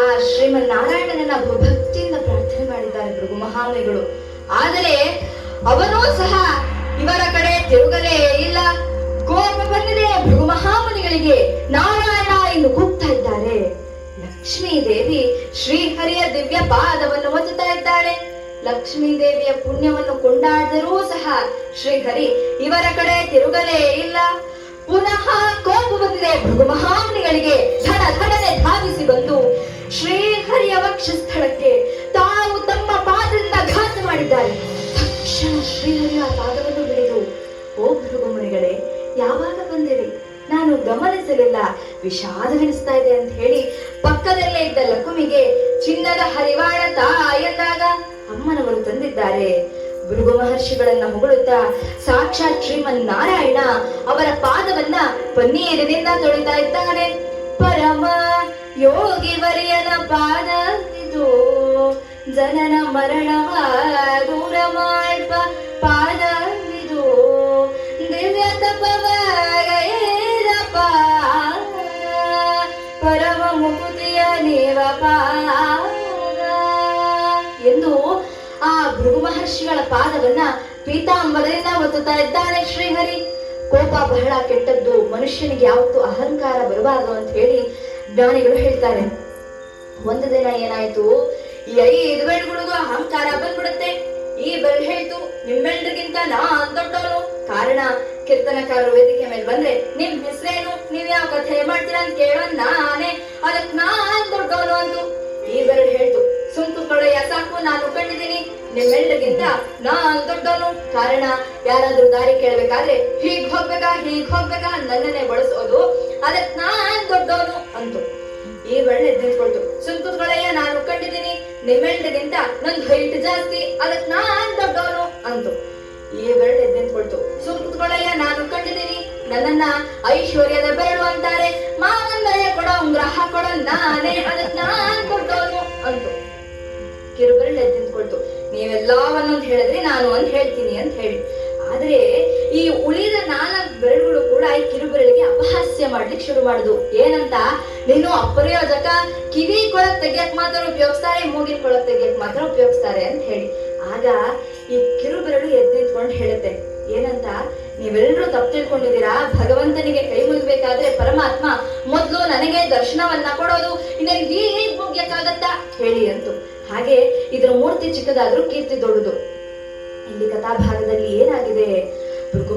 ಆ ಶ್ರೀಮನ್ನಾರಾಯಣನನ್ನ ಭಕ್ತಿಯಿಂದ ಪ್ರಾರ್ಥನೆ ಮಾಡಿದ್ದಾರೆ ಭೃಗು ಮಹಾಮುನಿಗಳು. ಆದರೆ ಅವನೂ ಸಹ ಇವರ ಕಡೆ ತಿರುಗಲೇ ಇಲ್ಲ. ಕೋಪ ಬಂದಿದೆ ಭೃಗು ಮಹಾಮುನಿಗಳಿಗೆ. ನಾರಾಯಣ ಎಂದು ಕೂಗ್ತಾ ಇದ್ದಾರೆ. ಲಕ್ಷ್ಮೀ ದೇವಿ ಶ್ರೀಹರಿಯ ದಿವ್ಯ ಪಾದವನ್ನು ಒತ್ತುತ್ತಾ ಇದ್ದಾಳೆ. ಲಕ್ಷ್ಮೀ ದೇವಿಯ ಪುಣ್ಯವನ್ನು ಕೊಂಡಾಡಿದರೂ ಸಹ ಶ್ರೀಹರಿ ಇವರ ಕಡೆ ತಿರುಗಲೇ ಇಲ್ಲ. ಪುನಃ ಕೋಪ ಬಂದಿದೆ ಭೃಗು ಮಹಾಮುನಿಗಳಿಗೆ. ಧಡನೆ ಧಾವಿಸಿ ಬಂದು ಶ್ರೀಹರಿಯ ವಕ್ಷಸ್ಥಳಕ್ಕೆ ತಾವು ತಮ್ಮ ಪಾದದಿಂದ ಘಾತ ಮಾಡಿದ್ದಾರೆ. ತಕ್ಷಣ ಶ್ರೀಹರಿಯ ಪಾದವನ್ನು ಹಿಡಿದು, ಓ ಭೃಗು ಮುನಿಗಳೇ, ಯಾವಾಗ ಬಂದಿರಿ? ನಾನು ಗಮನಿಸಲಿಲ್ಲ, ವಿಷಾದವೆನಿಸ್ತಾ ಇದೆ ಅಂತ ಹೇಳಿ ಪಕ್ಕದಲ್ಲೇ ಇದ್ದ ಲಕುಮಿಗೆ ಚಿನ್ನದ ಹರಿವಾಣ ಎಂದಾಗ ಅಮ್ಮನವರು ತಂದಿದ್ದಾರೆ. ಭೃಗು ಮಹರ್ಷಿಗಳನ್ನ ಹೊಗಳುತ್ತಾ ಸಾಕ್ಷಾತ್ ಶ್ರೀಮನ್ನಾರಾಯಣ ಅವರ ಪಾದವನ್ನ ಪನ್ನೀರಿನಿಂದ ತೊಳಿತಾ ಇದ್ದಾನೆ. ಪರಮ ಯೋಗಿ ವರಿಯನ ಪಾದವಿದು, ಜನನ ಮರಣವ ದೂರ ಮಾಡ್ಪ ಪಾದವಿದು, ದಿವ್ಯ ತಪವಗೈದ ಪರಮ ಮುಕುತಿಯ ನೀವ ಪಾದ ಎಂದು ಆ ಭೃಗು ಮಹರ್ಷಿಗಳ ಪಾದವನ್ನ ಪೀತಾಂಬರದಿಂದ ಒತ್ತುತ್ತಾ ಇದ್ದಾನೆ ಶ್ರೀಹರಿ. ಕೋಪ ಬಹಳ ಕೆಟ್ಟದ್ದು, ಮನುಷ್ಯನಿಗೆ ಯಾವತ್ತೂ ಅಹಂಕಾರ ಬರಬಾರದು ಅಂತ ಹೇಳಿ ಜ್ಞಾನಿಗಳು ಹೇಳ್ತಾರೆ. ಒಂದು ದಿನ ಏನಾಯ್ತು, ಈ 5 ಬೆಳ್ಗಳಿಗೂ ಅಹಂಕಾರ ಬಂದ್ಬಿಡುತ್ತೆ. ಈ ಬೆಲ್ ಹೇಳ್ತು, ನಿಮ್ಮೆಲ್ರಿಗಿಂತ ನಾನ್ ದೊಡ್ಡವನು. ಕಾರಣ, ಕೀರ್ತನಕಾರರು ವೇದಿಕೆ ಮೇಲೆ ಬಂದ್ರೆ ನಿಮ್ ಹೆಸರೇನು, ನೀವ್ ಯಾವ ಕಥೆ ಮಾಡ್ತೀರಾ ಅಂತ ಕೇಳೋ ನಾನೇ, ಅದಕ್ ನಾನ್ ದೊಡ್ಡವನು ಅಂತು. ಈ ಬೆರಳು ಹೇಳ್ತು, ಸುಂಕು ಕೊಳೆಯ ಸಾಕು, ನಾನು ಕಂಡಿದ್ದೀನಿ, ನಿಮ್ಮೆಲ್ಲರಿಗಿಂತ ನಾನ್ ದೊಡ್ಡವನು. ಕಾರಣ, ಯಾರಾದ್ರೂ ದಾರಿ ಕೇಳ್ಬೇಕಾದ್ರೆ ಹೀಗ್ ಹೋಗ್ಬೇಕಾ ನನ್ನನ್ನೇ ಬಳಸೋದು, ಅದಕ್ ನಾನ್ ದೊಡ್ಡವನು ಅಂತು. ಈ ಬೆರಳು ಎದ್ದಿಟ್ಕೊಳ್ತು, ಸುಂಕು ಕೊಳೆಯ ನಾನು ಕಂಡಿದ್ದೀನಿ, ನಿಮ್ಮೆಲ್ಲರಿಗಿಂತ ನಂದು ಹೈಟ್ ಜಾಸ್ತಿ, ಅದಕ್ ನಾನ್ ದೊಡ್ಡವನು ಅಂತು. ಈ ಬೆರಳು ಎದ್ದಿಟ್ಕೊಳ್ತು, ಸುಂಕು ಕೊಳೆಯ ನಾನು ಕಂಡಿದ್ದೀನಿ, ನನ್ನನ್ನ ಐಶ್ವರ್ಯದ ಬೆರಳು ಅಂತಾರೆ, ಮಾವನ್ ಮನೆಯ ಕೊಡೋ ಉಂಗ್ರ ಹಾಕೊಡೋ ನಾನೇ, ಅದಕ್ ನಾನ್ ದೊಡ್ಡವನು ಅಂತು. ಕಿರುಬೆರಳು ಎದ್ದಿಟ್ಕೊಳ್ತು, ನೀವೆಲ್ಲವನ್ನೊಂದು ಹೇಳಿದ್ರಿ, ನಾನು ಒಂದ್ ಹೇಳ್ತೀನಿ ಅಂತ ಹೇಳಿ. ಆದ್ರೆ ಈ ಉಳಿದ 4 ಬೆರಳುಗಳು ಕೂಡ ಈ ಕಿರುಬೆರಳಿಗೆ ಅಪಹಾಸ್ಯ ಮಾಡ್ಲಿಕ್ಕೆ ಶುರು ಮಾಡುದು. ಏನಂತ, ನೀನು ಅಪ್ರಯೋಜಕ, ಕಿವಿ ಕೊಳಕ್ ತೆಗಿಯಕ್ ಮಾತ್ರ ಉಪಯೋಗಿಸ್ತಾರೆ, ಮೂಗಿನ ಕೊಳಕ್ ತೆಗಿಯಕ್ ಮಾತ್ರ ಉಪಯೋಗಿಸ್ತಾರೆ ಅಂತ ಹೇಳಿ. ಆಗ ಈ ಕಿರುಬೆರಳು ಎದ್ದು ನಿಂತ್ಕೊಂಡು ಹೇಳುತ್ತೆ, ಏನಂತ, ನೀವೆಲ್ಲರೂ ತಪ್ಪು ತಿಳ್ಕೊಂಡಿದ್ದೀರಾ. ಭಗವಂತನಿಗೆ ಕೈ ಮುಗಿಬೇಕಾದ್ರೆ ಪರಮಾತ್ಮ ಮೊದ್ಲು ನನಗೆ ದರ್ಶನವನ್ನ ಕೊಡೋದು, ಇನ್ನೇನು ಹೀಗೆ ಮುಗ್ಯಕ್ಕಾಗತ್ತಾ ಹೇಳಿ ಅಂತು. ಹಾಗೆ ಇದರ ಮೂರ್ತಿ ಚಿಕ್ಕದಾದ್ರೂ ಕೀರ್ತಿ ದೊಡ್ಡದು. ಇಲ್ಲಿ ಕಥಾಭಾಗದಲ್ಲಿ ಏನಾಗಿದೆ, ಭೃಗು